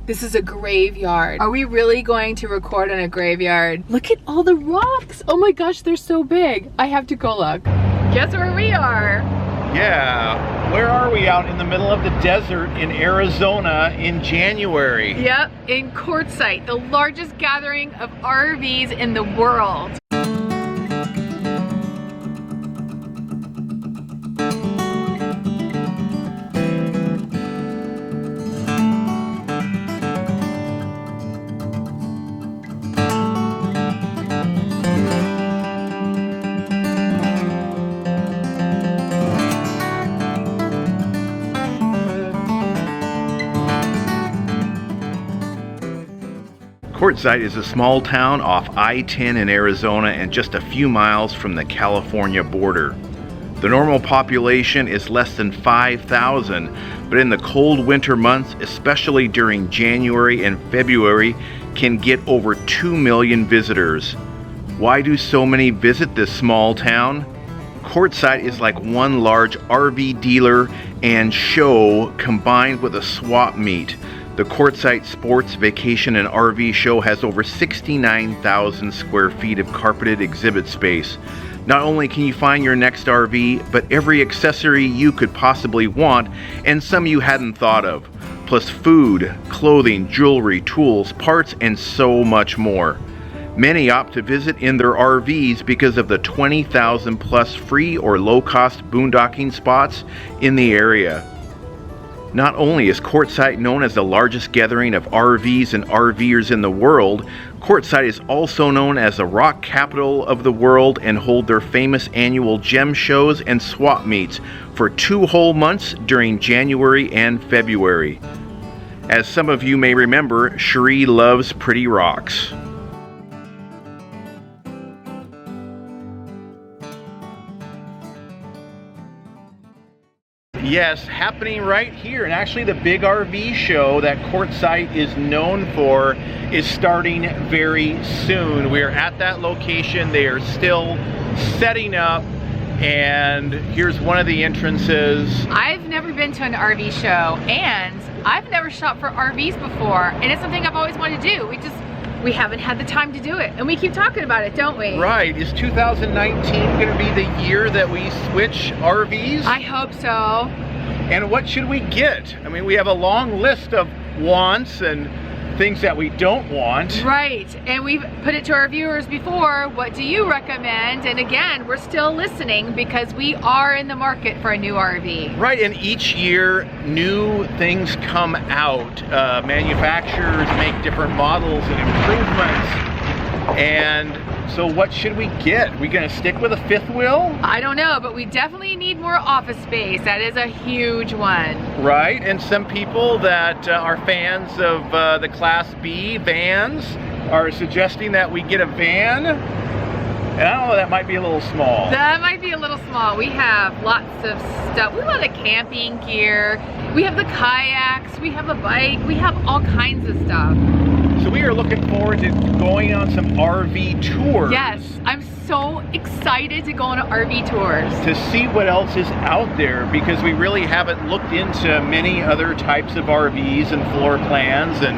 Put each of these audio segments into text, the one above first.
This is a graveyard. Are we really going to record in a graveyard? Look at all the rocks. Oh my gosh, they're so big. I have to go look. Guess where we are? Yeah, where are we? Out in the middle of the desert in Arizona in January. Yep, in Quartzsite, the largest gathering of RVs in the world. Quartzsite is a small town off I-10 in Arizona and just a few miles from the California border. The normal population is less than 5,000, but in the cold winter months, especially during January and February, can get over 2 million visitors. Why do so many visit this small town? Quartzsite is like one large RV dealer and show combined with a swap meet. The Quartzsite Sports, Vacation, and RV Show has over 69,000 square feet of carpeted exhibit space. Not only can you find your next RV, but every accessory you could possibly want, and some you hadn't thought of. Plus food, clothing, jewelry, tools, parts, and so much more. Many opt to visit in their RVs because of the 20,000 plus free or low-cost boondocking spots in the area. Not only is Quartzsite known as the largest gathering of RVs and RVers in the world, Quartzsite is also known as the rock capital of the world and hold their famous annual gem shows and swap meets for 2 whole months during January and February. As some of you may remember, Cherie loves pretty rocks. Yes, happening right here, and actually the big RV show that Quartzsite is known for is starting very soon. We're at that location. They are still setting up, and here's one of the entrances. I've never been to an RV show, and I've never shopped for RVs before, and it's something I've always wanted to do. We haven't had the time to do it, and we keep talking about it, don't we? Right. Is 2019 going to be the year that we switch RVs? I hope so. And what should we get? I mean, we have a long list of wants and things that we don't want. Right, and we've put it to our viewers before, what do you recommend? And again, we're still listening because we are in the market for a new RV. Right, and each year new things come out. Manufacturers make different models and improvements. And so what should we get? We gonna stick with a 5th wheel? I don't know, but we definitely need more office space. That is a huge one. Right, and some people that are fans of the Class B vans are suggesting that we get a van. And I don't know, that might be a little small. That might be a little small. We have lots of stuff. We have a lot of camping gear. We have the kayaks, we have a bike, we have all kinds of stuff. So we are looking forward to going on some RV tours. Yes, I'm so excited to go on RV tours. To see what else is out there, because we really haven't looked into many other types of RVs and floor plans and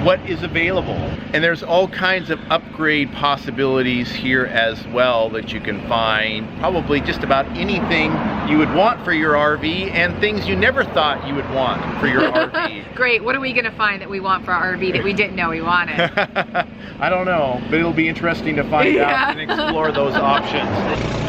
what is available. And there's all kinds of upgrade possibilities here as well that you can find. Probably just about anything you would want for your RV and things you never thought you would want for your RV. Great, what are we gonna find that we want for our RV that we didn't know we wanted? I don't know, but it'll be interesting to find out and explore those options.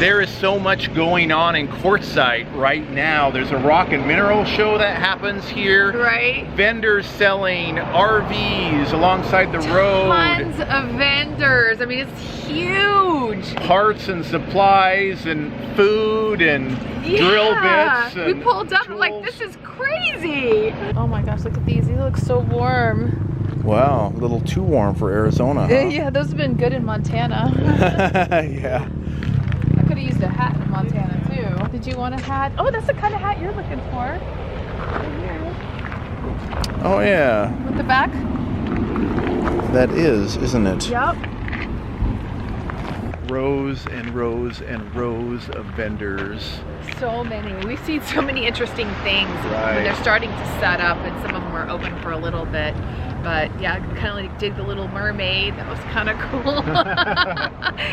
There is so much going on in Quartzsite right now. There's a rock and mineral show that happens here. Right. Vendors selling RVs alongside the road. Tons of vendors. I mean, it's huge. Parts and supplies and food and drill bits. And we pulled up and like, this is crazy. Oh my gosh, look at these. These look so warm. Wow, a little too warm for Arizona, huh? Yeah, those have been good in Montana. Yeah. I could have used a hat in Montana too. Did you want a hat? Oh, that's the kind of hat you're looking for. Right here. Oh yeah. With the back? That is, isn't it? Yep. Rows and rows and rows of vendors. So many. We've seen so many interesting things when they're starting to set up, and some of them are open for a little bit. But yeah, kind of like did the Little Mermaid. That was kind of cool.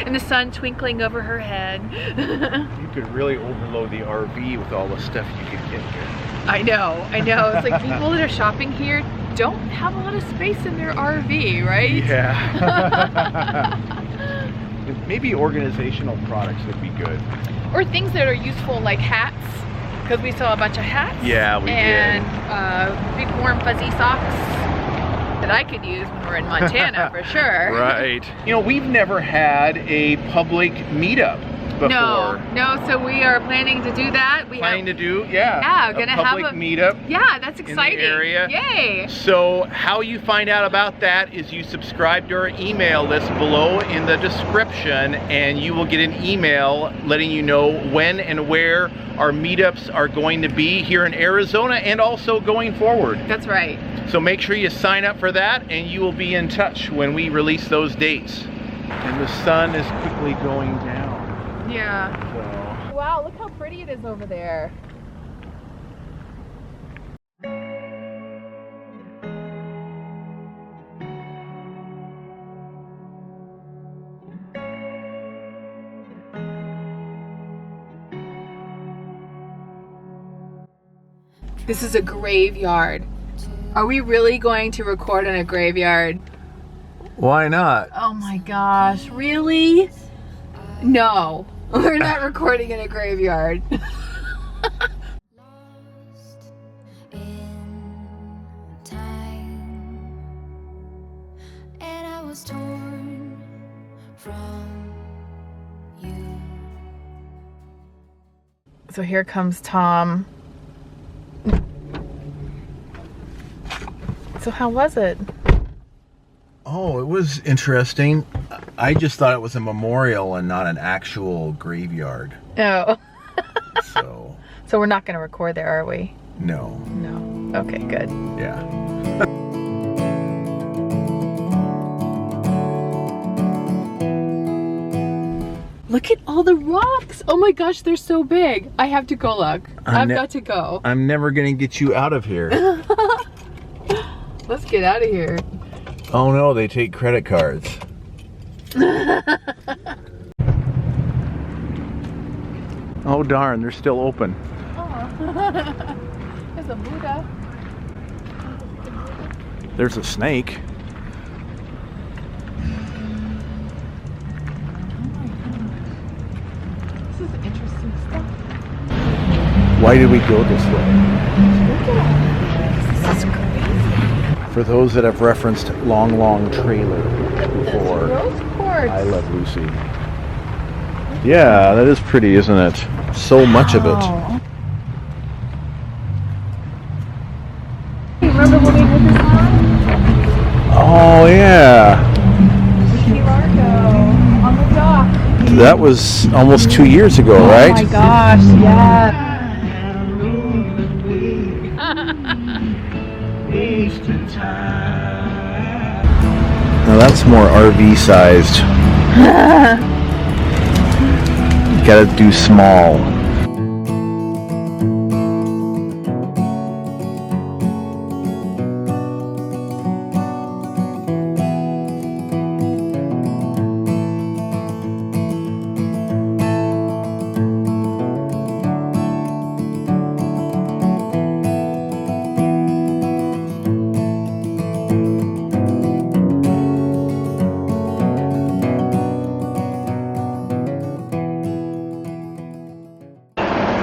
And the sun twinkling over her head. You could really overload the RV with all the stuff you could get here. I know. It's like people that are shopping here don't have a lot of space in their RV, right? Yeah. Maybe organizational products would be good. Or things that are useful, like hats, because we saw a bunch of hats. Yeah, we did. And big warm fuzzy socks that I could use when we're in Montana for sure. Right. You know, we've never had a public meetup before. No, so we are planning to do that. We're gonna have a public meetup. Yeah, that's exciting. In the area. Yay! So how you find out about that is you subscribe to our email list below in the description, and you will get an email letting you know when and where our meetups are going to be here in Arizona and also going forward. That's right. So make sure you sign up for that, and you will be in touch when we release those dates. And the sun is quickly going down. Yeah. So. Wow, look how pretty it is over there. This is a graveyard. Are we really going to record in a graveyard? Why not? Oh my gosh, really? No, we're not recording in a graveyard. Lost in time, and I was torn from you. So here comes Tom. So how was it? Oh, it was interesting. I just thought it was a memorial and not an actual graveyard. Oh. So we're not going to record there, are we? no. No. Okay, good. Yeah. Look at all the rocks. Oh my gosh, they're so big. I have to go look. I've got to go. I'm never gonna get you out of here. Let's get out of here. Oh no, they take credit cards. Oh darn, they're still open. Oh. There's a Buddha. There's a snake. This is interesting stuff. Why did we go this way? Look at all this. This is crazy. For those that have referenced Long Long Trailer before, Rose quartz. I Love Lucy. Yeah, that is pretty, isn't it? So much of it. Wow. Remember when we did this one? Oh yeah. Key Largo on the dock. That was almost 2 years ago, right? Oh my gosh, yeah. Now that's more RV sized. You gotta do small.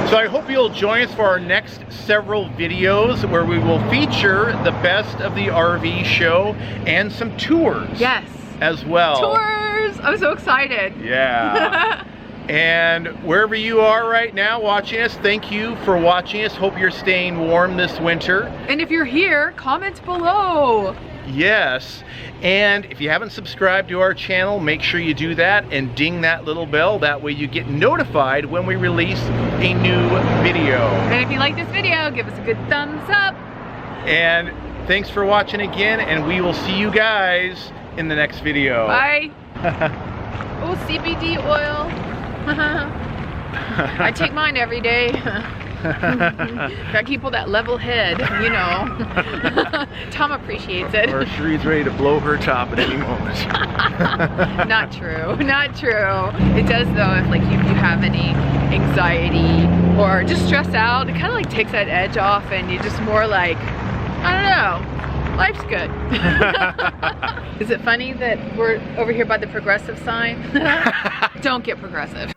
So I hope you'll join us for our next several videos where we will feature the best of the RV show and some tours. Yes. As well. Tours! I'm so excited. Yeah. And wherever you are right now watching us, thank you for watching us. Hope you're staying warm this winter. And if you're here, comment below. Yes. And if you haven't subscribed to our channel, make sure you do that and ding that little bell. That way you get notified when we release a new video. And if you like this video, give us a good thumbs up. And thanks for watching again, and we will see you guys in the next video. Bye. Oh, CBD oil. I take mine every day. Gotta keep all that level head, you know. Tom appreciates it. Or Cherie's ready to blow her top at any moment. Not true, not true. It does though, if like you have any anxiety or just stress out, it kind of like takes that edge off and you're just more like, I don't know, life's good. Is it funny that we're over here by the progressive sign? Don't get progressive.